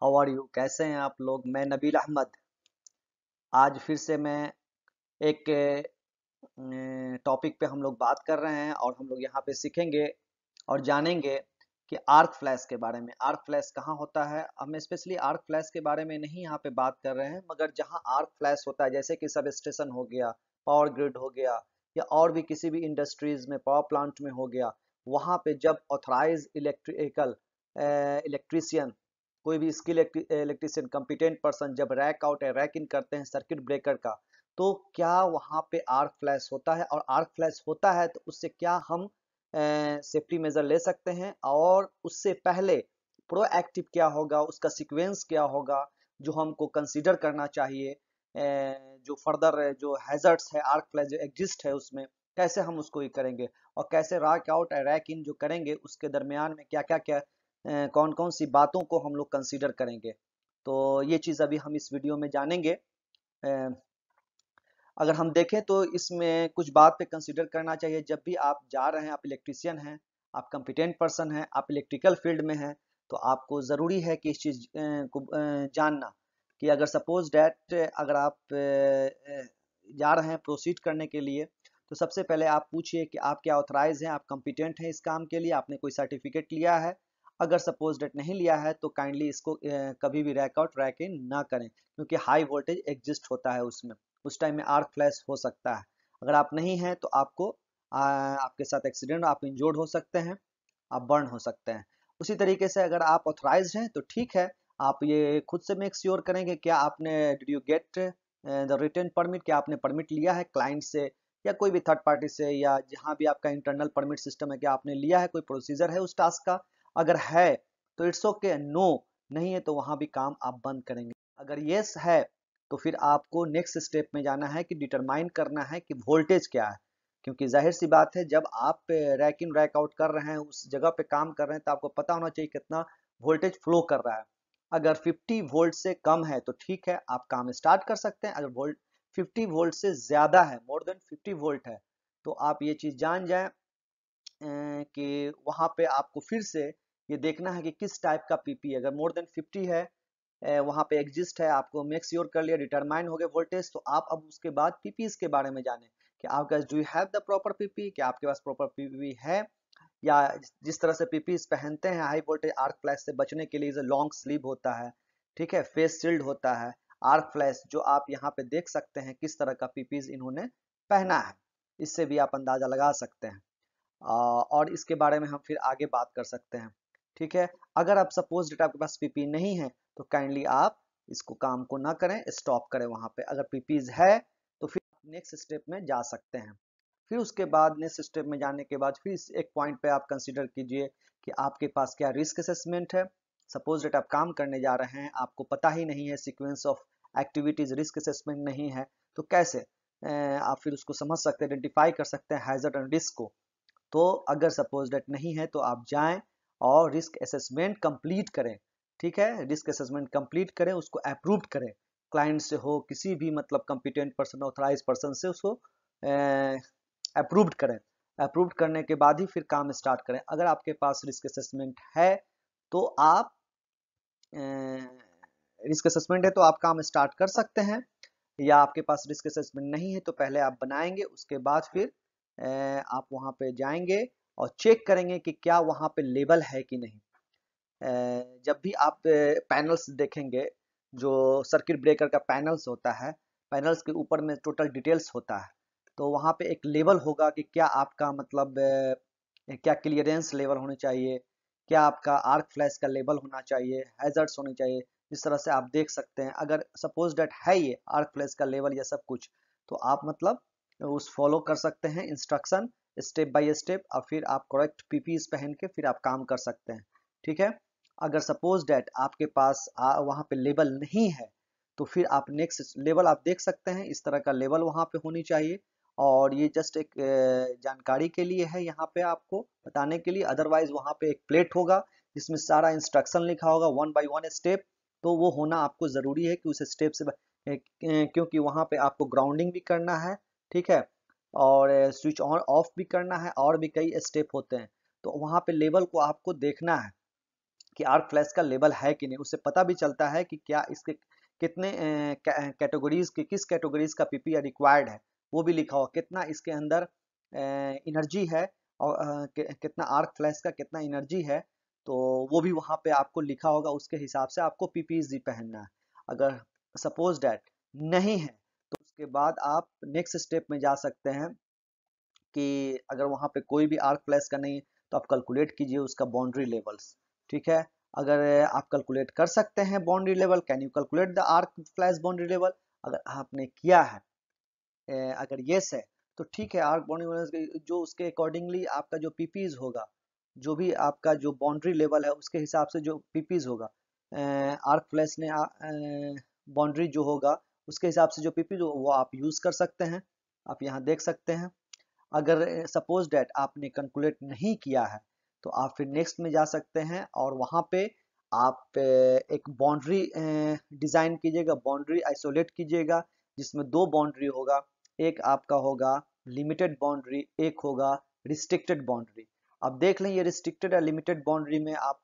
How are you, कैसे हैं आप लोग। मैं नबील अहमद। आज फिर से मैं एक टॉपिक पे हम लोग बात कर रहे हैं और हम लोग यहाँ पे सीखेंगे और जानेंगे कि आर्क फ्लैश के बारे में। आर्क फ्लैश कहाँ होता है। हम स्पेशली आर्क फ्लैश के बारे में नहीं यहाँ पे बात कर रहे हैं, मगर जहाँ आर्क फ्लैश होता है जैसे कि सब स्टेशन हो गया, पावर ग्रिड हो गया, या और भी किसी भी इंडस्ट्रीज में, पावर प्लांट में हो गया, वहाँ पे जब ऑथराइज इलेक्ट्रिशियन, कोई भी स्किल इलेक्ट्रिशियन, कॉम्पिटेंट पर्सन जब रैक आउट या रैक इन करते हैं सर्किट ब्रेकर का, तो क्या वहाँ पे आर्क फ्लैश होता है। और आर्क फ्लैश होता है तो उससे क्या हम सेफ्टी मेजर ले सकते हैं, और उससे पहले प्रोएक्टिव क्या होगा, उसका सीक्वेंस क्या होगा जो हमको कंसीडर करना चाहिए। जो फर्दर जो हैजर्ड्स है, आर्क फ्लैश जो एग्जिस्ट है उसमें, कैसे हम उसको ही करेंगे, और कैसे रैक आउट या रैक इन जो करेंगे उसके दरमियान में क्या क्या क्या कौन कौन सी बातों को हम लोग कंसीडर करेंगे। तो ये चीज़ अभी हम इस वीडियो में जानेंगे। अ, अगर हम देखें तो इसमें कुछ बात पे कंसीडर करना चाहिए। जब भी आप जा रहे हैं, आप इलेक्ट्रिशियन हैं, आप कॉम्पिटेंट पर्सन हैं, आप इलेक्ट्रिकल फील्ड में हैं, तो आपको ज़रूरी है कि इस चीज़ को जानना कि अगर सपोज डैट अगर आप जा रहे हैं प्रोसीड करने के लिए, तो सबसे पहले आप पूछिए कि आप क्या ऑथराइज हैं, आप कॉम्पिटेंट हैं इस काम के लिए, आपने कोई सर्टिफिकेट लिया है। अगर सपोज डेट नहीं लिया है तो काइंडली इसको कभी भी रैक आउट रैक इन ना करें, क्योंकि हाई वोल्टेज एग्जिस्ट होता है उसमें। उस टाइम में आर्क फ्लैश हो सकता है। अगर आप नहीं हैं तो आपको आपके साथ एक्सीडेंट, आप इंजोर्ड हो सकते हैं, आप बर्न हो सकते हैं। उसी तरीके से अगर आप ऑथराइज्ड हैं तो ठीक है, आप ये खुद से मेक श्योर करेंगे क्या आपने did you get the written permit, क्या आपने परमिट लिया है क्लाइंट से या कोई भी थर्ड पार्टी से, या जहां भी आपका इंटरनल परमिट सिस्टम है, क्या आपने लिया है, कोई प्रोसीजर है उस टास्क का। अगर है तो इट्स ओके, नो नहीं है तो वहां भी काम आप बंद करेंगे। अगर यस है तो फिर आपको नेक्स्ट स्टेप में जाना है कि डिटरमाइन करना है कि वोल्टेज क्या है। क्योंकि जाहिर सी बात है, जब आप रैक इन रैक आउट कर रहे हैं, उस जगह पे काम कर रहे हैं, तो आपको पता होना चाहिए कितना वोल्टेज फ्लो कर रहा है। अगर 50 वोल्ट से कम है तो ठीक है, आप काम स्टार्ट कर सकते हैं। अगर वोल्ट 50 वोल्ट से ज्यादा है, मोर देन 50 वोल्ट है, तो आप ये चीज जान जाएं कि वहां पे आपको फिर से ये देखना है कि किस टाइप का पीपी। अगर मोर देन 50 है, वहां पे एग्जिस्ट है, आपको मेक श्योर कर लिया, डिटरमाइन हो गए वोल्टेज, तो आप अब उसके बाद पीपीज के बारे में जाने कि आपका do you have the proper PP, क्या आपके पास प्रॉपर पीपी है। या जिस तरह से पीपीज पहनते हैं हाई वोल्टेज आर्क फ्लैश से बचने के लिए, लॉन्ग स्लीव होता है, ठीक है, फेस शील्ड होता है। आर्क फ्लैश जो आप यहाँ पे देख सकते हैं किस तरह का पीपीज इन्होंने पहना है, इससे भी आप अंदाजा लगा सकते हैं। और इसके बारे में हम फिर आगे बात कर सकते हैं। ठीक है, अगर आप सपोज डेट आपके पास पीपी नहीं है तो काइंडली आप इसको काम को ना करें, स्टॉप करें वहां पे। अगर पीपीज है तो फिर नेक्स्ट स्टेप में जा सकते हैं। फिर उसके बाद नेक्स्ट स्टेप में जाने के बाद फिर इस एक पॉइंट पे आप कंसीडर कीजिए कि आपके पास क्या रिस्क असेसमेंट है। सपोज डेट आप काम करने जा रहे हैं, आपको पता ही नहीं है sequence of activities, risk assessment नहीं है, तो कैसे आप फिर उसको समझ सकते हैं, आइडेंटिफाई कर सकते हैं हैजर्ड एंड रिस्क को। तो अगर सपोज डेट नहीं है तो आप जाएं और रिस्क असेसमेंट कंप्लीट करें। ठीक है, रिस्क असेसमेंट कंप्लीट करें, उसको अप्रूव्ड करें, क्लाइंट से हो, किसी भी मतलब कंपिटेंट पर्सन, ऑथराइज पर्सन से उसको अप्रूव्ड करें। अप्रूव्ड करने के बाद ही फिर काम स्टार्ट करें। अगर आपके पास रिस्क असेसमेंट है तो आप रिस्क असेसमेंट है तो आप काम स्टार्ट कर सकते हैं, या आपके पास रिस्क असेसमेंट नहीं है तो पहले आप बनाएंगे, उसके बाद फिर आप वहां पे जाएंगे और चेक करेंगे कि क्या वहां पे लेबल है कि नहीं। जब भी आप पैनल्स देखेंगे, जो सर्किट ब्रेकर का पैनल्स होता है, पैनल्स के ऊपर में टोटल डिटेल्स होता है, तो वहां पे एक लेवल होगा कि क्या आपका मतलब क्या क्लियरेंस लेवल होने चाहिए, क्या आपका आर्क फ्लैश का लेवल होना चाहिए, हैजर्ड्स होने चाहिए। जिस तरह से आप देख सकते हैं, अगर सपोज डेट है ये आर्क फ्लैश का लेवल या सब कुछ, तो आप मतलब उस फॉलो कर सकते हैं इंस्ट्रक्शन स्टेप बाय स्टेप, और फिर आप करेक्ट पीपीज पहन के फिर आप काम कर सकते हैं। ठीक है, अगर सपोज डेट आपके पास वहां पे लेवल नहीं है तो फिर आप नेक्स्ट लेवल आप देख सकते हैं, इस तरह का लेवल वहां पे होनी चाहिए। और ये जस्ट एक जानकारी के लिए है, यहाँ पे आपको बताने के लिए। अदरवाइज वहां पे एक प्लेट होगा जिसमें सारा इंस्ट्रक्शन लिखा होगा, वन बाय वन स्टेप, तो वो होना आपको जरूरी है कि उस स्टेप से क्योंकि वहां पे आपको ग्राउंडिंग भी करना है, ठीक है, और स्विच ऑन ऑफ भी करना है, और भी कई स्टेप होते हैं, तो वहां पे लेवल को आपको देखना है। कि आर्क फ्लैश का लेवल है कि नहीं। उससे पता भी चलता है कि क्या इसके कितने कैटेगरीज के किस कैटेगरीज का पीपी रिक्वायर्ड है, वो भी लिखा हुआ, कितना इसके अंदर एनर्जी है और कितना आर्क फ्लैश का कितना एनर्जी है, तो वो भी वहाँ पे आपको लिखा होगा। उसके हिसाब से आपको पीपीजी पहनना है। अगर सपोज डैट नहीं है तो उसके बाद आप नेक्स्ट स्टेप में जा सकते हैं कि अगर वहाँ पे कोई भी आर्क फ्लैश का नहीं है तो आप कैलकुलेट कीजिए उसका बाउंड्री लेवल्स। ठीक है, अगर आप कैलकुलेट कर सकते हैं boundary level, can you calculate the arc flash boundary level, अगर आपने किया है अगर येस है तो ठीक है, आर्क बाउंड्री जो उसके अकॉर्डिंगली आपका जो पीपीज होगा, जो भी आपका जो बाउंड्री लेवल है उसके हिसाब से जो पीपीज होगा, आर्क फ्लैश ने बाउंड्री जो होगा उसके हिसाब से जो पीपीज वो आप यूज कर सकते हैं। आप यहाँ देख सकते हैं। अगर सपोज डैट आपने कैलकुलेट नहीं किया है तो आप फिर नेक्स्ट में जा सकते हैं और वहाँ पे आप एक बाउंड्री डिजाइन कीजिएगा, बाउंड्री आइसोलेट कीजिएगा, जिसमें दो बाउंड्री होगा। एक आपका होगा लिमिटेड बाउंड्री, एक होगा रिस्ट्रिक्टेड बाउंड्री। अब देख लें ये रिस्ट्रिक्टेड और लिमिटेड बाउंड्री में आप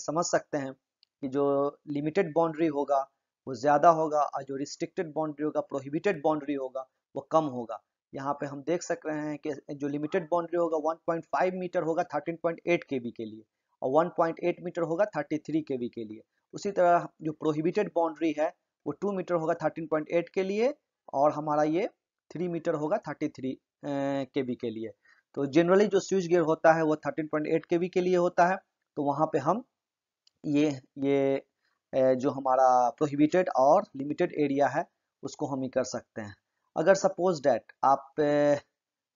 समझ सकते हैं कि जो लिमिटेड बाउंड्री होगा वो ज़्यादा होगा और जो रिस्ट्रिक्टेड बाउंड्री होगा, प्रोहिबिटेड बाउंड्री होगा, वो कम होगा। यहाँ पे हम देख सक रहे हैं कि जो लिमिटेड बाउंड्री होगा 1.5 मीटर होगा 13.8 केबी के लिए, और 1.8 मीटर होगा 33 केबी के लिए। उसी तरह जो प्रोहिबिटेड बाउंड्री है वो 2 मीटर होगा 13.8 के लिए, और हमारा ये 3 मीटर होगा 33 केबी के लिए। तो जनरली जो स्विच गियर होता है वो 13.8 केबी के लिए होता है। तो वहाँ पे हम ये जो हमारा प्रोहिबिटेड और लिमिटेड एरिया है उसको हम ही कर सकते हैं। अगर सपोज डैट आप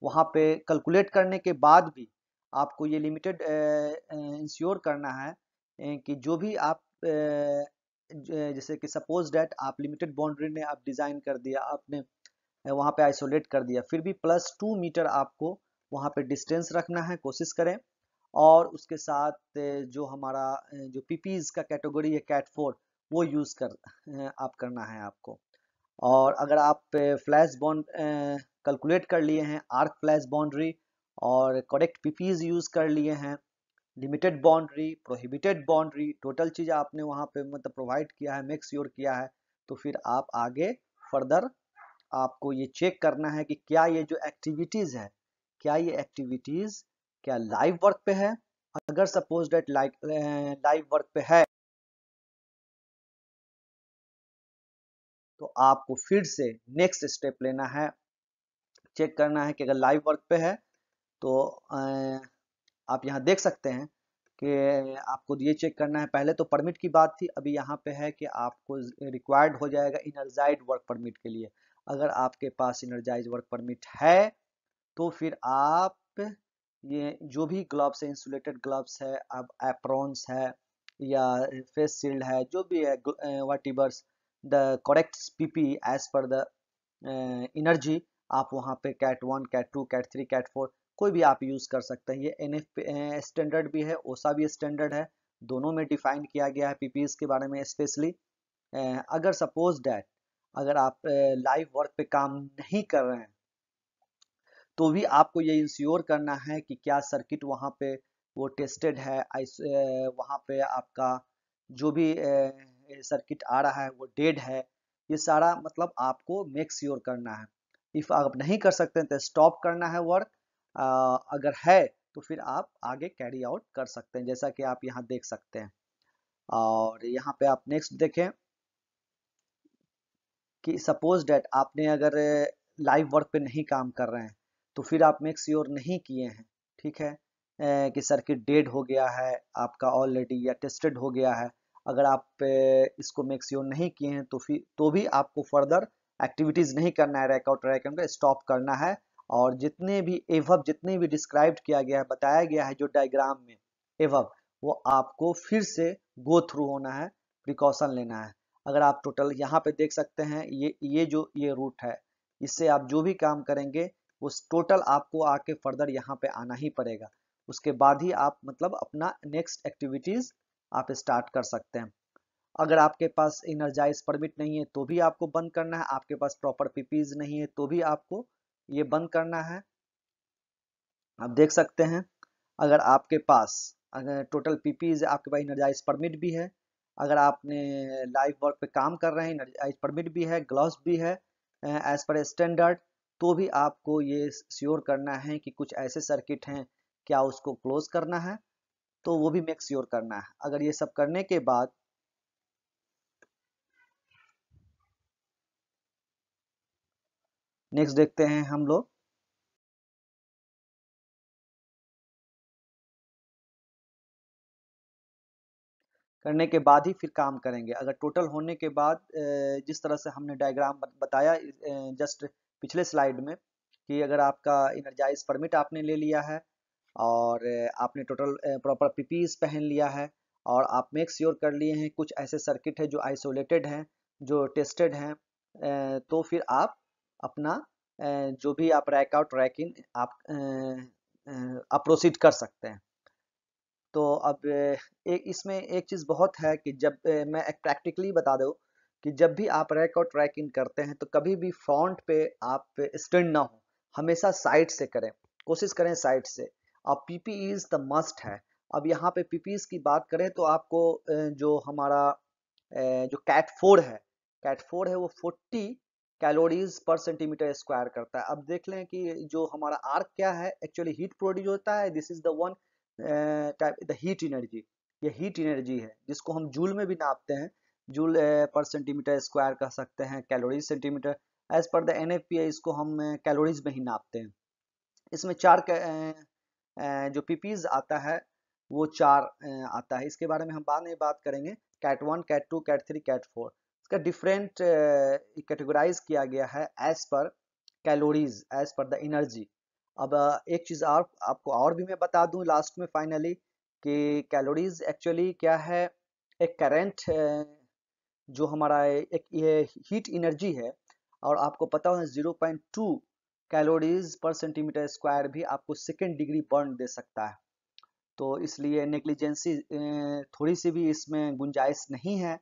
वहाँ पे कैलकुलेट करने के बाद भी आपको ये लिमिटेड इंश्योर करना है कि जो भी आप जैसे कि सपोज डैट आप लिमिटेड बाउंड्री ने आप डिज़ाइन कर दिया, आपने वहाँ पे आइसोलेट कर दिया, फिर भी +2 मीटर आपको वहाँ पे डिस्टेंस रखना है, कोशिश करें। और उसके साथ जो हमारा जो पीपीज का कैटेगरी है कैट 4, वो यूज़ आप करना है आपको। और अगर आप फ्लैश बॉन्ड कैलकुलेट कर लिए हैं, आर्क फ्लैश बाउंड्री और करेक्ट पीपीज यूज़ कर लिए हैं, limited boundary, prohibited boundary, total चीज़ आपने वहाँ पे मतलब प्रोवाइड किया है, मेक श्योर किया है, तो फिर आप आगे फर्दर आपको ये चेक करना है कि क्या ये जो एक्टिविटीज़ है, क्या ये एक्टिविटीज़ क्या लाइव वर्क पे है। अगर सपोज डेट लाइव वर्क पे है तो आपको फिर से नेक्स्ट स्टेप लेना है, चेक करना है कि अगर लाइव वर्क पे है तो आप यहाँ देख सकते हैं कि आपको ये चेक करना है। पहले तो परमिट की बात थी, अभी यहाँ पे है कि आपको रिक्वायर्ड हो जाएगा इनर्जाइज वर्क परमिट के लिए। अगर आपके पास इनर्जाइज वर्क परमिट है तो फिर आप ये जो भी ग्लव्स है, इंसुलेटेड ग्लव्स है, अब एप्रॉन्स है या फेस शील्ड है, जो भी है whatever's the correct PP as per the energy, आप वहाँ पे कैट 1, कैट 2, कैट 3, कैट 4 कोई भी आप यूज़ कर सकते हैं। ये NF स्टैंडर्ड भी है, ओसा भी स्टैंडर्ड है, दोनों में डिफाइन किया गया है पीपीज के बारे में स्पेशली। अगर सपोज डैट अगर आप लाइव वर्क पे काम नहीं कर रहे हैं तो भी आपको ये इंश्योर करना है कि क्या सर्किट वहाँ पे वो टेस्टेड है, वहाँ पे आपका जो भी सर्किट आ रहा है वो डेड है। ये सारा मतलब आपको मेक श्योर करना है। इफ आप नहीं कर सकते हैं तो स्टॉप करना है वर्क। अगर है तो फिर आप आगे कैरी आउट कर सकते हैं, जैसा कि आप यहाँ देख सकते हैं। और यहाँ पे आप नेक्स्ट देखें कि सपोज डैट आपने अगर लाइव वर्क पे नहीं काम कर रहे हैं तो फिर आप मेक श्योर नहीं किए हैं, ठीक है, कि सर्किट डेड हो गया है आपका ऑलरेडी या टेस्टेड हो गया है। अगर आप इसको मेक श्योर नहीं किए हैं तो फिर तो भी आपको फर्दर एक्टिविटीज नहीं करना है, रैकआउट रैक स्टॉप करना है। और जितने भी एवब जितने भी डिस्क्राइब किया गया है, बताया गया है जो डायग्राम में एवब, वो आपको फिर से गो थ्रू होना है, प्रिकॉशन लेना है। अगर आप टोटल यहाँ पे देख सकते हैं ये जो ये रूट है, इससे आप जो भी काम करेंगे उस टोटल आपको आके फर्दर यहाँ पे आना ही पड़ेगा। उसके बाद ही आप मतलब अपना नेक्स्ट एक्टिविटीज आप स्टार्ट कर सकते हैं। अगर आपके पास इनर्जाइज परमिट नहीं है तो भी आपको बंद करना है, आपके पास प्रॉपर पीपीज नहीं है तो भी आपको ये बंद करना है। आप देख सकते हैं अगर आपके पास अगर टोटल पीपीज आपके पास एनर्जाइज परमिट भी है, अगर आपने लाइव वर्क पे काम कर रहे हैं एनर्जाइज परमिट भी है, ग्लव्स भी है एज पर स्टैंडर्ड, तो भी आपको ये श्योर करना है कि कुछ ऐसे सर्किट हैं क्या उसको क्लोज करना है, तो वो भी मेक श्योर करना है। अगर ये सब करने के बाद नेक्स्ट देखते हैं हम लोग। करने के बाद ही फिर काम करेंगे। अगर टोटल होने के बाद जिस तरह से हमने डायग्राम बताया जस्ट पिछले स्लाइड में, कि अगर आपका इनर्जाइज परमिट आपने ले लिया है और आपने टोटल प्रॉपर पीपीज पहन लिया है और आप मेक श्योर कर लिए हैं कुछ ऐसे सर्किट है जो आइसोलेटेड हैं, जो टेस्टेड हैं, तो फिर आप अपना जो भी आप रैक आउट रैक इन आप प्रोसीड कर सकते हैं। तो अब एक इसमें एक चीज़ बहुत है कि जब मैं एक प्रैक्टिकली बता दूं कि जब भी आप रैक और ट्रैक इन करते हैं तो कभी भी फ्रंट पे आप स्टैंड ना हो, हमेशा साइड से करें, कोशिश करें साइड से। अब पीपी इज द मस्ट है। अब यहाँ पे पीपीज की बात करें तो आपको जो हमारा जो कैट 4 है, कैट 4 है वो 40 कैलोरीज पर सेंटीमीटर स्क्वायर करता है। अब देख लें कि जो हमारा आर्क क्या है, एक्चुअली हीट प्रोड्यूस होता है, this is the one type the heat energy. ये हीट एनर्जी है जिसको हम जूल में भी नापते हैं, जूल पर सेंटीमीटर स्क्वायर कह सकते हैं, calories centimetre. As per the NFP इसको हम कैलोरीज में ही नापते हैं। इसमें चार जो पीपीज आता है वो चार आता है, इसके बारे में हम बाद में बात करेंगे। कैट 1, कैट 2, कैट 3, कैट 4, इसका डिफरेंट कैटेगराइज किया गया है as per calories, as per the energy. अब एक चीज और आपको और भी मैं बता दूं लास्ट में फाइनली, कि कैलोरीज एक्चुअली क्या है, एक करंट जो हमारा एक ये हीट एनर्जी है, और आपको पता है 0.2 कैलोरीज पर सेंटीमीटर स्क्वायर भी आपको सेकेंड डिग्री बर्न दे सकता है। तो इसलिए नेग्लिजेंसी थोड़ी सी भी इसमें गुंजाइश नहीं है,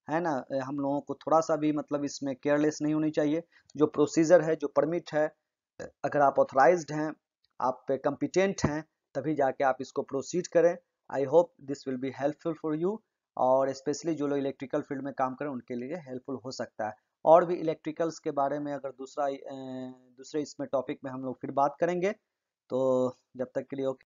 है ना। हम लोगों को थोड़ा सा भी मतलब इसमें केयरलेस नहीं होनी चाहिए। जो प्रोसीजर है, जो परमिट है, अगर आप ऑथराइज्ड हैं, आप कम्पिटेंट हैं, तभी जाके आप इसको प्रोसीड करें। I hope this will be helpful for you, और स्पेशली जो लोग इलेक्ट्रिकल फील्ड में काम करें उनके लिए हेल्पफुल हो सकता है। और भी इलेक्ट्रिकल्स के बारे में अगर दूसरे इसमें टॉपिक में हम लोग फिर बात करेंगे। तो जब तक के लिए ओके।